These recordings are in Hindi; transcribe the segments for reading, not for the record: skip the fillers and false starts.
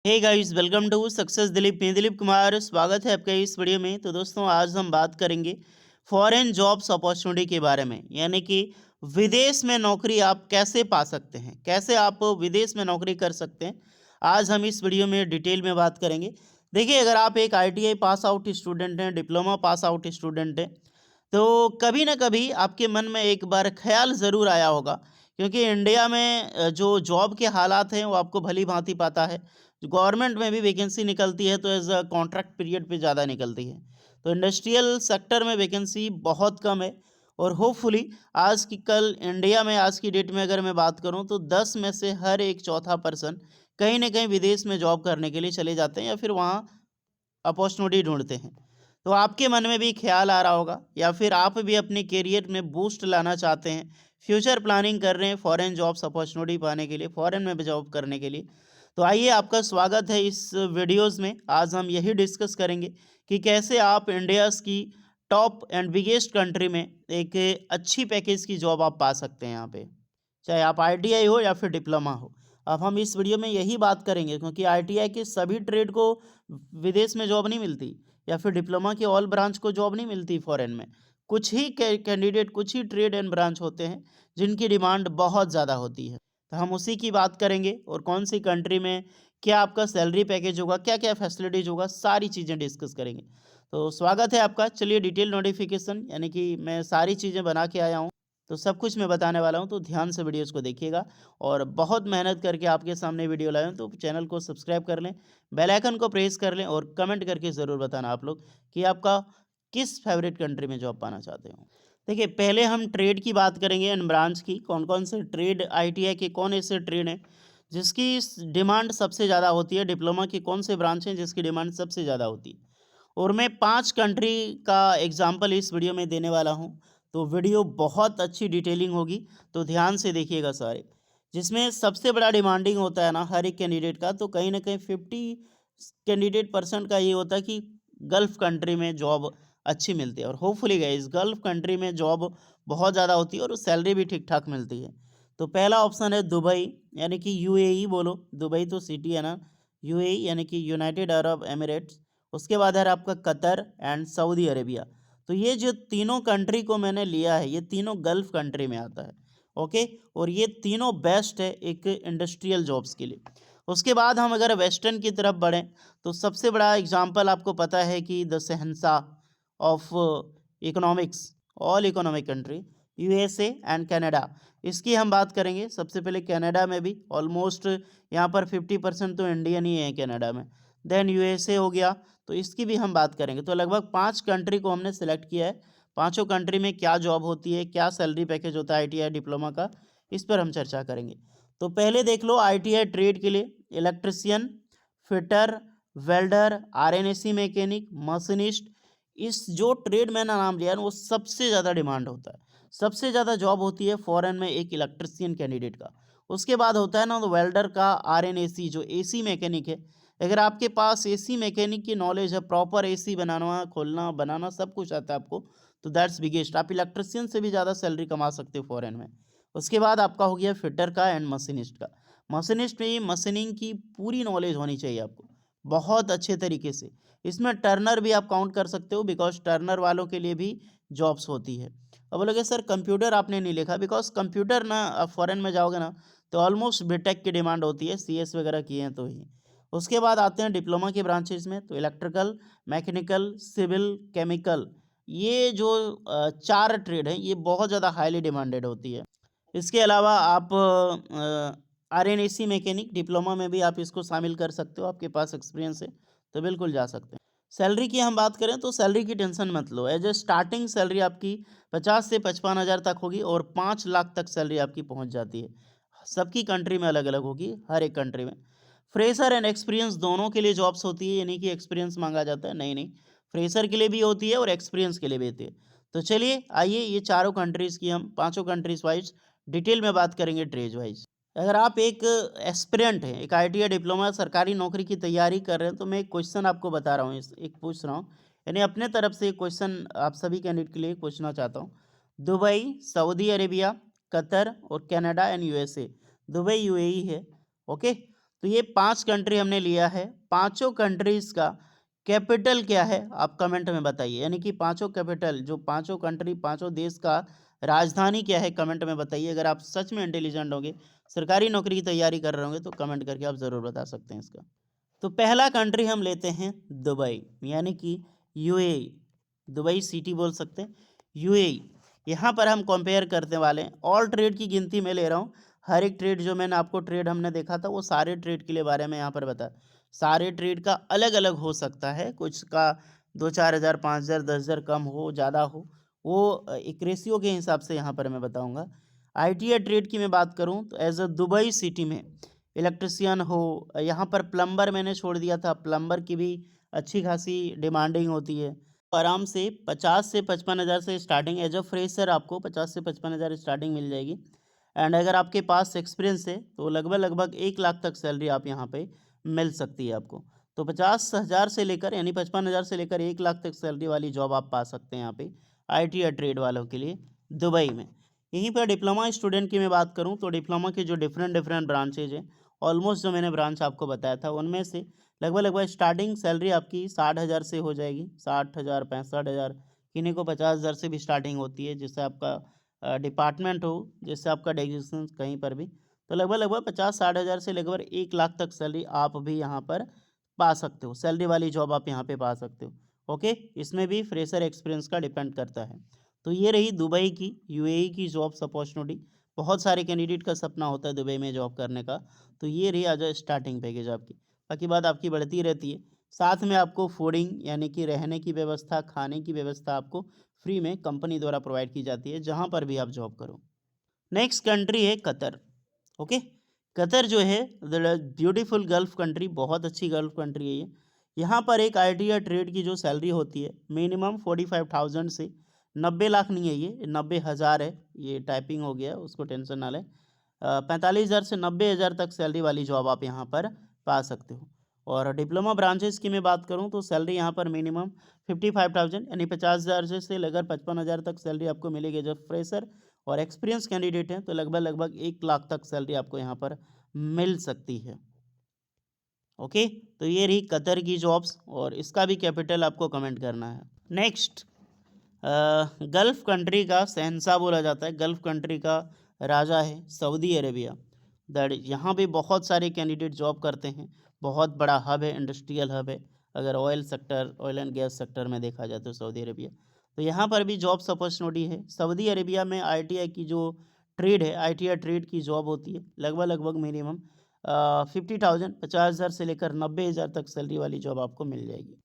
Hey guys, welcome to success Dilip. मैं दिलीप कुमार, स्वागत है आपका इस वीडियो में। तो दोस्तों, आज हम बात करेंगे फॉरेन जॉब्स अपॉर्चुनिटी के बारे में, यानी कि विदेश में नौकरी आप कैसे पा सकते हैं, कैसे आप विदेश में नौकरी कर सकते हैं। आज हम इस वीडियो में डिटेल में बात करेंगे। देखिए, अगर आप एक आईटीआई पास आउट स्टूडेंट हैं, डिप्लोमा पास आउट स्टूडेंट हैं, तो कभी ना कभी आपके मन में एक बार ख्याल ज़रूर आया होगा, क्योंकि इंडिया में जो जॉब के हालात हैं वो आपको भली भांति पता है। गवर्नमेंट में भी वैकेंसी निकलती है तो एज अ कॉन्ट्रैक्ट पीरियड पे ज़्यादा निकलती है। तो इंडस्ट्रियल सेक्टर में वैकेंसी बहुत कम है। और होपफुली आज की कल इंडिया में आज की डेट में अगर मैं बात करूं तो 10 में से हर एक चौथा पर्सन कहीं ना कहीं विदेश में जॉब करने के लिए चले जाते हैं या फिर वहाँ अपॉर्चुनिटी ढूंढते हैं। तो आपके मन में भी ख्याल आ रहा होगा, या फिर आप भी अपने करियर में बूस्ट लाना चाहते हैं, फ्यूचर प्लानिंग कर रहे हैं फॉरेन जॉब्स अपॉर्चुनिटी पाने के लिए, फॉरेन में भी जॉब करने के लिए। तो आइए, आपका स्वागत है इस वीडियोस में। आज हम यही डिस्कस करेंगे कि कैसे आप इंडियाज़ की टॉप एंड बिगेस्ट कंट्री में एक अच्छी पैकेज की जॉब आप पा सकते हैं यहाँ पे, चाहे आप आईटीआई हो या फिर डिप्लोमा हो। अब हम इस वीडियो में यही बात करेंगे, क्योंकि आईटीआई के सभी ट्रेड को विदेश में जॉब नहीं मिलती, या फिर डिप्लोमा के ऑल ब्रांच को जॉब नहीं मिलती फॉरेन में। कुछ ही कैंडिडेट, कुछ ही ट्रेड एंड ब्रांच होते हैं जिनकी डिमांड बहुत ज़्यादा होती है। तो हम उसी की बात करेंगे, और कौन सी कंट्री में क्या आपका सैलरी पैकेज होगा, क्या क्या फैसिलिटीज होगा, सारी चीज़ें डिस्कस करेंगे। तो स्वागत है आपका। चलिए, डिटेल नोटिफिकेशन, यानी कि मैं सारी चीज़ें बना के आया हूँ, तो सब कुछ मैं बताने वाला हूँ। तो ध्यान से वीडियोस को देखिएगा, और बहुत मेहनत करके आपके सामने वीडियो लाया हूँ। तो चैनल को सब्सक्राइब कर लें, बेल आइकन को प्रेस कर लें, और कमेंट करके ज़रूर बताना आप लोग कि आपका किस फेवरेट कंट्री में जॉब पाना चाहते हो। देखिए, पहले हम ट्रेड की बात करेंगे एंड ब्रांच की। कौन कौन से ट्रेड, आईटीआई के कौन ऐसे ट्रेड हैं जिसकी डिमांड सबसे ज़्यादा होती है, डिप्लोमा की कौन से ब्रांच हैं जिसकी डिमांड सबसे ज़्यादा होती है। और मैं 5 कंट्री का एग्जाम्पल इस वीडियो में देने वाला हूँ। तो वीडियो बहुत अच्छी डिटेलिंग होगी, तो ध्यान से देखिएगा सारे। जिसमें सबसे बड़ा डिमांडिंग होता है ना हर एक कैंडिडेट का, तो कहीं ना कहीं 50 कैंडिडेट परसेंट का ये होता है कि गल्फ़ कंट्री में जॉब अच्छी मिलती है। और होपफुली गाइस, गल्फ़ कंट्री में जॉब बहुत ज़्यादा होती है और सैलरी भी ठीक ठाक मिलती है। तो पहला ऑप्शन है दुबई, यानी कि यूएई बोलो। दुबई तो सिटी है ना। यूएई यानी कि यूनाइटेड अरब एमिरेट्स। उसके बाद है आपका कतर एंड सऊदी अरेबिया। तो ये जो तीनों कंट्री को मैंने लिया है, ये तीनों गल्फ कंट्री में आता है। ओके। और ये तीनों बेस्ट है एक इंडस्ट्रियल जॉब्स के लिए। उसके बाद हम अगर वेस्टर्न की तरफ बढ़ें, तो सबसे बड़ा एग्जांपल आपको पता है कि the Shahenshah of economics, all economic country, USA and Canada. इसकी हम बात करेंगे। सबसे पहले कनाडा में भी ऑलमोस्ट यहाँ पर 50% तो इंडियन ही है कनाडा में। देन यूएसए हो गया, तो इसकी भी हम बात करेंगे। तो लगभग 5 कंट्री को हमने सेलेक्ट किया है। पांचों कंट्री में क्या जॉब होती है, क्या सैलरी पैकेज होता है आईटीआई डिप्लोमा का, इस पर हम चर्चा करेंगे। तो पहले देख लो आईटीआई ट्रेड के लिए, electrician, fitter, welder, RNAC mechanic, machinist. इस जो ट्रेड मैंने नाम लिया है ना, वो सबसे ज़्यादा डिमांड होता है। सबसे ज़्यादा जॉब होती है फॉरेन में एक इलेक्ट्रिशियन कैंडिडेट का। उसके बाद होता है ना तो वेल्डर का, आरएनएसी जो एसी मैकेनिक है। अगर आपके पास एसी मैकेनिक की नॉलेज है, प्रॉपर एसी बनाना, खोलना, बनाना सब कुछ आता है आपको, तो दैट्स बिगेस्ट। आप इलेक्ट्रिशियन से भी ज़्यादा सैलरी कमा सकते हो फॉरेन में। उसके बाद आपका हो गया फिटर का एंड मशीनिस्ट का। मशीनिस्ट में मशीनिंग की पूरी नॉलेज होनी चाहिए आपको, बहुत अच्छे तरीके से। इसमें टर्नर भी आप काउंट कर सकते हो, बिकॉज टर्नर वालों के लिए भी जॉब्स होती है। अब बोलोगे सर कंप्यूटर आपने नहीं लिखा, बिकॉज कंप्यूटर ना आप फॉरेन में जाओगे ना, तो ऑलमोस्ट बीटेक की डिमांड होती है, सीएस वगैरह किए हैं तो ही। उसके बाद आते हैं डिप्लोमा के ब्रांचेज में, तो इलेक्ट्रिकल, मैकेनिकल, सिविल, केमिकल। ये जो 4 ट्रेड हैं, ये बहुत ज़्यादा हाईली डिमांडेड होती है। इसके अलावा आप आरएनएसी मैकेनिक डिप्लोमा में भी आप इसको शामिल कर सकते हो, आपके पास एक्सपीरियंस है तो बिल्कुल जा सकते हैं। सैलरी की हम बात करें तो सैलरी की टेंशन मत लो। एज ए स्टार्टिंग सैलरी आपकी 50 से 55 हज़ार तक होगी, और 5 लाख तक सैलरी आपकी पहुंच जाती है। सबकी कंट्री में अलग अलग होगी, हर एक कंट्री में। फ्रेशर एंड एक्सपीरियंस दोनों के लिए जॉब्स होती है, यानी कि एक्सपीरियंस मांगा जाता है, नहीं नहीं, फ्रेशर के लिए भी होती है और एक्सपीरियंस के लिए भी होती है। तो चलिए आइए, ये चारों कंट्रीज़ की हम पांचों कंट्रीज वाइज डिटेल में बात करेंगे, ट्रेज वाइज। अगर आप एक एस्पिरेंट हैं, एक आईटीआई डिप्लोमा सरकारी नौकरी की तैयारी कर रहे हैं, तो मैं एक क्वेश्चन आपको बता रहा हूँ, एक पूछ रहा हूँ, यानी अपने तरफ से एक क्वेश्चन आप सभी कैंडिडेट के लिए पूछना चाहता हूँ। दुबई, सऊदी अरेबिया, कतर और Canada and USA. Dubai UAE है। ओके। तो तो ये 5 कंट्री हमने लिया है, पाँचों कंट्रीज़ का कैपिटल क्या है आप कमेंट में बताइए। यानी कि पाँचों कैपिटल जो पाँचों कंट्री, पाँचों देश का राजधानी क्या है कमेंट में बताइए। अगर आप सच में इंटेलिजेंट होंगे, सरकारी नौकरी की तैयारी कर रहे होंगे तो कमेंट करके आप ज़रूर बता सकते हैं इसका। तो पहला कंट्री हम लेते हैं दुबई, यानी कि यूएई। दुबई सिटी बोल सकते हैं, यूएई। यहाँ पर हम कंपेयर करने वाले हैं, ऑल ट्रेड की गिनती में ले रहा हूँ। हर एक ट्रेड जो मैंने आपको ट्रेड हमने देखा था वो सारे ट्रेड के लिए बारे में यहाँ पर बता, सारे ट्रेड का अलग अलग हो सकता है, कुछ का 2-4 हज़ार, 5 हज़ार, 10 हज़ार कम हो ज़्यादा हो, वो एक रेशियो के हिसाब से यहाँ पर मैं बताऊँगा। आईटीआई ट्रेड की मैं बात करूँ तो एज अ दुबई सिटी में इलेक्ट्रिशियन हो, यहाँ पर प्लम्बर मैंने छोड़ दिया था, प्लम्बर की भी अच्छी खासी डिमांडिंग होती है। आराम से 50 से 55 हज़ार से स्टार्टिंग, एज अ फ्रेशर आपको 50 से 55 हज़ार स्टार्टिंग मिल जाएगी। एंड अगर आपके पास एक्सपीरियंस है तो लगभग लगभग 1 लाख तक सैलरी आप यहाँ पे मिल सकती है आपको। तो 50 हज़ार से लेकर यानी 55 हज़ार से लेकर 1 लाख तक सैलरी वाली जॉब आप पा सकते हैं यहाँ पे आईटी या ट्रेड वालों के लिए दुबई में। यहीं पर डिप्लोमा स्टूडेंट की मैं बात करूँ तो डिप्लोमा के जो डिफरेंट डिफरेंट ब्रांचेज हैं, ऑलमोस्ट जो मैंने ब्रांच आपको बताया था उनमें से लगभग लगभग स्टार्टिंग सैलरी आपकी 60 हज़ार से हो जाएगी, 60 हज़ार, 65 हज़ार, किन्हीं को 50 हज़ार से भी स्टार्टिंग होती है, जिससे आपका डिपार्टमेंट हो, जिससे आपका डेजिग्नेशन कहीं पर भी, तो लगभग लगभग 50-60 हज़ार से लगभग 1 लाख तक सैलरी आप भी यहाँ पर पा सकते हो, सैलरी वाली जॉब आप यहाँ पे पा सकते हो। ओके, इसमें भी फ्रेशर एक्सपीरियंस का डिपेंड करता है। तो ये रही दुबई की, यूएई की जॉब्स अपॉर्चुनिटी। बहुत सारे कैंडिडेट का सपना होता है दुबई में जॉब करने का, तो ये रही आज स्टार्टिंग पैकेज आपकी। बाकी बात आपकी बढ़ती रहती है, साथ में आपको फूडिंग यानी कि रहने की व्यवस्था, खाने की व्यवस्था आपको फ्री में कंपनी द्वारा प्रोवाइड की जाती है जहाँ पर भी आप जॉब करो। नेक्स्ट कंट्री है कतर। ओके, कतर जो है ब्यूटीफुल गल्फ कंट्री, बहुत अच्छी गल्फ कंट्री है ये। यहाँ पर एक आईटी या ट्रेड की जो सैलरी होती है मिनिमम 45,000 से 90 लाख नहीं है, ये 90 हज़ार है, ये टाइपिंग हो गया उसको टेंशन ना लें। 45 हज़ार से 90 हज़ार तक सैलरी वाली जॉब आप यहाँ पर पा सकते हो। और डिप्लोमा ब्रांचेस की मैं बात करूँ तो सैलरी यहाँ पर मिनिमम 55,000 यानी 50 हज़ार से लेकर 55 हज़ार तक सैलरी आपको मिलेगी जब फ्रेशर और एक्सपीरियंस कैंडिडेट हैं तो लगभग लगभग 1 लाख तक सैलरी आपको यहाँ पर मिल सकती है। ओके, तो ये रही कतर की जॉब्स और इसका भी कैपिटल आपको कमेंट करना है। नेक्स्ट, गल्फ़ कंट्री का शहंशाह बोला जाता है, गल्फ़ कंट्री का राजा है सऊदी अरेबिया। दैट यहाँ पे बहुत सारे कैंडिडेट जॉब करते हैं, बहुत बड़ा हब है, इंडस्ट्रियल हब है। अगर oil sector, oil and gas sector में देखा जाए तो सऊदी अरेबिया, तो यहाँ पर भी जॉब्स अपॉर्चुनिटी है। सऊदी अरेबिया में आईटीआई की जो ट्रेड है, आईटीआई ट्रेड की जॉब होती है, लगभग लगभग मिनिमम 50,000, 50 हज़ार से लेकर 90 हज़ार तक सैलरी वाली जॉब आपको मिल जाएगी।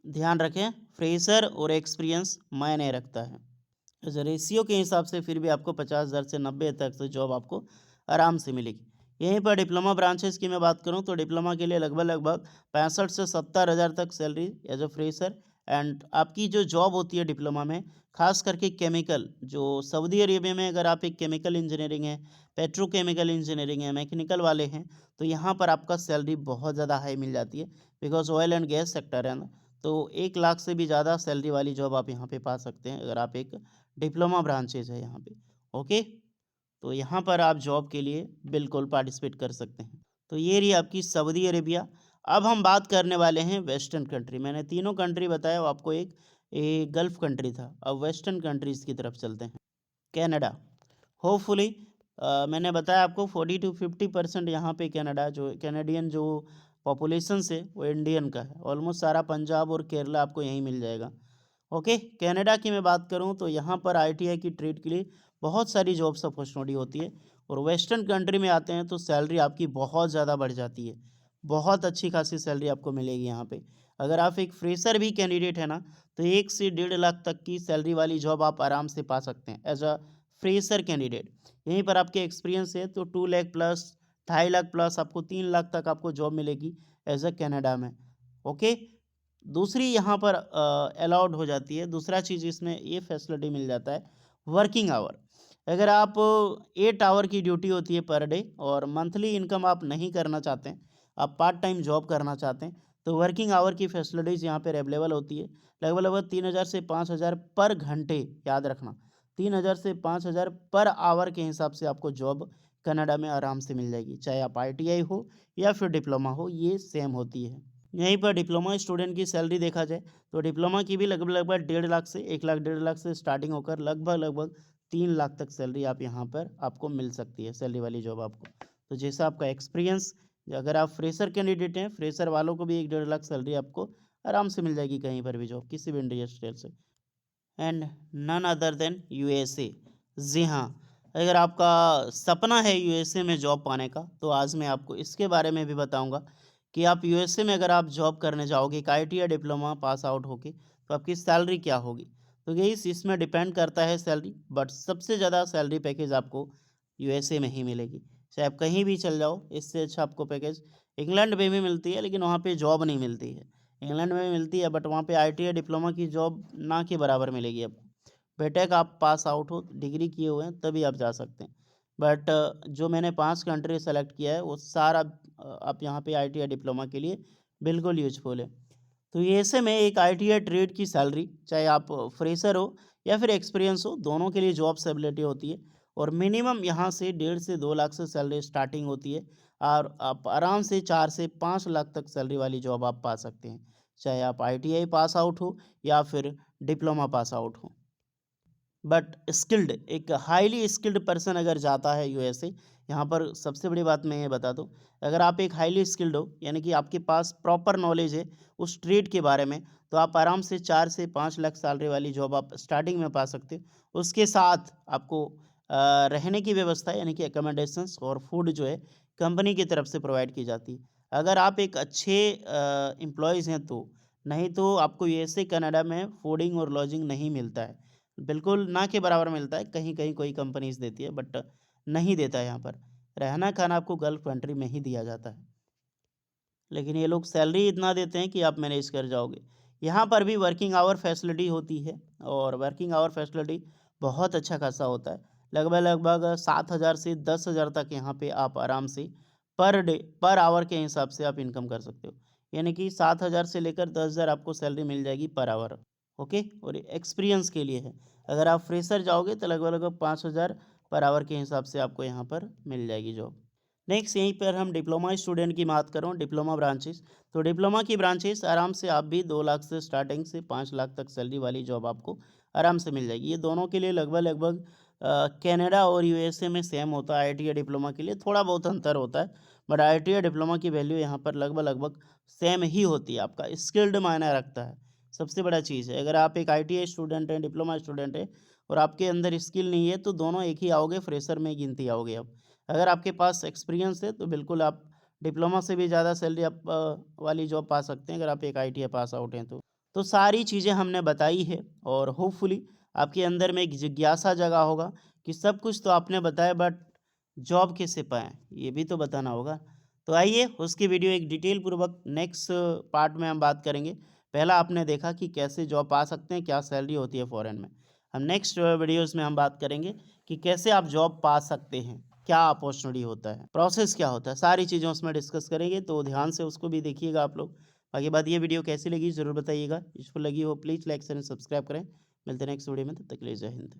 ध्यान रखें, फ्रेशर और एक्सपीरियंस मायने रखता है। इस रेशियो के हिसाब से फिर भी आपको 50 हज़ार से 90 तक से जॉब आपको आराम से मिलेगी। यहीं पर डिप्लोमा ब्रांचेस की मैं बात करूं तो डिप्लोमा के लिए लगभग लगभग 65 से 70 हज़ार तक salary as a fresher. And आपकी जो जॉब होती है डिप्लोमा में, खास करके केमिकल, जो सऊदी अरेबिया में अगर आप एक केमिकल इंजीनियरिंग है, पेट्रोकेमिकल इंजीनियरिंग है, मैकेनिकल वाले हैं, तो यहाँ पर आपका सैलरी बहुत ज़्यादा हाई मिल जाती है, because oil and gas sector है ना। तो 1 लाख से भी ज़्यादा सैलरी वाली जॉब आप यहाँ पे पा सकते हैं अगर आप एक डिप्लोमा ब्रांचेज है यहाँ पे। ओके, तो यहाँ पर आप जॉब के लिए बिल्कुल पार्टिसिपेट कर सकते हैं। तो ये रही आपकी सऊदी अरेबिया। अब हम बात करने वाले हैं वेस्टर्न कंट्री। मैंने तीनों कंट्री बताया, वो आपको एक गल्फ कंट्री था। अब वेस्टर्न कंट्रीज़ की तरफ चलते हैं। कनाडा, होपफुली मैंने बताया आपको 40 to 50% यहाँ पे कनाडा जो कैनेडियन जो पॉपुलेशन से वो इंडियन का है। ऑलमोस्ट सारा पंजाब और केरला आपको यहीं मिल जाएगा। ओके, कनाडा की मैं बात करूँ तो यहाँ पर आईटीआई की ट्रेड के लिए बहुत सारी जॉब्स अपॉर्चुनिटी होती है, और वेस्टर्न कंट्री में आते हैं तो सैलरी आपकी बहुत ज़्यादा बढ़ जाती है, बहुत अच्छी खासी सैलरी आपको मिलेगी यहाँ पे। अगर आप एक फ्रेशर भी कैंडिडेट है ना, तो 1 से 1.5 लाख तक की सैलरी वाली जॉब आप आराम से पा सकते हैं एज अ फ्रेशर कैंडिडेट। यहीं पर आपके एक्सपीरियंस है तो 2 लाख प्लस, 2.5 लाख प्लस, आपको 3 लाख तक आपको जॉब मिलेगी एज अ कनाडा में। ओके, दूसरी यहाँ पर अलाउड हो जाती है, दूसरा चीज़ इसमें ये फैसिलिटी मिल जाता है, वर्किंग आवर। अगर आप 8 आवर की ड्यूटी होती है पर डे और मंथली इनकम आप नहीं करना चाहते हैं, आप पार्ट टाइम जॉब करना चाहते हैं, तो वर्किंग आवर की फैसिलिटीज़ यहाँ पर अवेलेबल होती है। लगभग लगभग 3,000 से 5,000 पर घंटे, याद रखना 3,000 से 5,000 पर आवर के हिसाब से आपको जॉब कनाडा में आराम से मिल जाएगी, चाहे आप ITI हो या फिर डिप्लोमा हो, ये सेम होती है। यहीं पर डिप्लोमा स्टूडेंट की सैलरी देखा जाए तो डिप्लोमा की भी लगभग लगभग 1.5 लाख से 1 लाख 1.5 लाख से स्टार्टिंग होकर लगभग लगभग 3 लाख तक सैलरी आप यहाँ पर आपको मिल सकती है, सैलरी वाली जॉब आपको। तो जैसा आपका एक्सपीरियंस, अगर आप फ्रेशर कैंडिडेट हैं, फ्रेशर वालों को भी 1 1.5 लाख सैलरी आपको आराम से मिल जाएगी कहीं पर भी जॉब, किसी भी इंडस्ट्रियल से। And none other than USA। जी हाँ, अगर आपका सपना है USA में जॉब पाने का, तो आज मैं आपको इसके बारे में भी बताऊंगा कि आप USA में अगर आप जॉब करने जाओगे एक ITI या डिप्लोमा पास आउट होके, तो आपकी सैलरी क्या होगी। तो यही इसमें डिपेंड करता है सैलरी, बट सबसे ज़्यादा सैलरी पैकेज आपको USA में ही मिलेगी। चाहे आप कहीं भी चल जाओ, इससे अच्छा आपको पैकेज इंग्लैंड में भी मिलती है, लेकिन वहाँ पे जॉब नहीं मिलती है। इंग्लैंड में मिलती है, बट वहाँ पे ITI डिप्लोमा की जॉब ना के बराबर मिलेगी आपको। बेटेक आप पास आउट हो, डिग्री किए हुए हैं, तभी आप जा सकते हैं। बट जो मैंने 5 कंट्री सेलेक्ट किया है, वो सारा आप यहाँ पे ITI डिप्लोमा के लिए बिल्कुल यूजफुल है। तो ये ऐसे में एक ITI ट्रेड की सैलरी, चाहे आप फ्रेशर हो या फिर एक्सपीरियंस हो, दोनों के लिए जॉब स्टेबिलिटी होती है। और मिनिमम यहाँ से 1.5 से 2 लाख से सैलरी स्टार्टिंग होती है, और आप आराम से 4 से 5 लाख तक सैलरी वाली जॉब आप पा सकते हैं, चाहे आप ITI पास आउट हो या फिर डिप्लोमा पास आउट हो। बट स्किल्ड, एक हाईली स्किल्ड पर्सन अगर जाता है USA, यहाँ पर सबसे बड़ी बात मैं ये बता दूँ, अगर आप एक हाईली स्किल्ड हो, यानी कि आपके पास प्रॉपर नॉलेज है उस ट्रेड के बारे में, तो आप आराम से 4 से 5 लाख सैलरी वाली जॉब आप स्टार्टिंग में पा सकते हो। उसके साथ आपको रहने की व्यवस्था, यानी कि अकोमोडेशंस और फूड जो है कंपनी की तरफ से प्रोवाइड की जाती है। अगर आप एक अच्छे एम्प्लॉयज़ हैं तो, नहीं तो आपको USA कनाडा में फूडिंग और लॉजिंग नहीं मिलता है। बिल्कुल ना के बराबर मिलता है, कहीं-कहीं कोई कंपनीज़ देती है, बट नहीं देता है यहाँ पर। रहना-खाना आपको गल्फ कंट्री में ही दिया जाता है। लेकिन ये लोग सैलरी इतना देते हैं कि आप मैनेज कर जाओगे। यहाँ पर भी वर्किंग आवर फैसिलिटी होती है, और वर्किंग आवर फैसिलिटी बहुत अच्छा खासा होता है। लगभग-लगभग 7,000 से 10,000 तक यहाँ पे आप आराम से पर डे, पर आवर के हिसाब से आप इनकम कर सकते हो। यानी कि 7,000 से लेकर 10,000 आपको सैलरी मिल जाएगी पर आवर। ओके, और एक्सपीरियंस के लिए है। अगर आप फ्रेशर जाओगे तो लगभग-लगभग 5,000 पर आवर के हिसाब से आपको यहाँ पर मिल जाएगी जॉब। नेक्स्ट यहीं पर हम डिप्लोमा स्टूडेंट की बात करूँ, डिप्लोमा ब्रांचेस। तो डिप्लोमा की ब्रांचेस आराम से आप भी 2 लाख से स्टार्टिंग से 5 लाख तक सैलरी वाली जॉब आपको आराम से मिल जाएगी। ये दोनों के लिए लगभग-लगभग कनाडा और USA में सेम होता है। ITI डिप्लोमा के लिए थोड़ा बहुत अंतर होता है, बट ITI डिप्लोमा की वैल्यू यहाँ पर लगभग-लगभग सेम ही होती है। आपका स्किल्ड मायने रखता है, सबसे बड़ा चीज़ है। अगर आप एक ITI स्टूडेंट हैं, डिप्लोमा स्टूडेंट हैं और आपके अंदर स्किल नहीं है, तो दोनों एक ही आओगे, फ्रेशर में गिनती आओगे आप। अगर आपके पास एक्सपीरियंस है तो बिल्कुल आप डिप्लोमा से भी ज़्यादा सैलरी आप वाली जॉब पा सकते हैं, अगर आप एक ITI पास आउट हैं तो। तो सारी चीज़ें हमने बताई है, और होपफुली आपके अंदर में एक जिज्ञासा जगा होगा कि सब कुछ तो आपने बताया, बट जॉब कैसे पाएँ, ये भी तो बताना होगा। तो आइए उसकी वीडियो एक डिटेल पूर्वक नेक्स्ट पार्ट में हम बात करेंगे। पहला आपने देखा कि कैसे जॉब पा सकते हैं, क्या सैलरी होती है फ़ॉरेन में। हम नेक्स्ट वीडियोज़ में हम बात करेंगे कि कैसे आप जॉब पा सकते हैं, क्या अपॉर्चुनिटी होता है, प्रोसेस क्या होता है, सारी चीज़ें उसमें डिस्कस करेंगे, तो ध्यान से उसको भी देखिएगा आप लोग। बाकी बात, ये वीडियो कैसी लगी ज़रूर बताइएगा। यूज़फुल लगी हो please like share and subscribe करें। मिलते हैं नेक्स्ट वीडियो में, तब तक के लिए जय हिंद।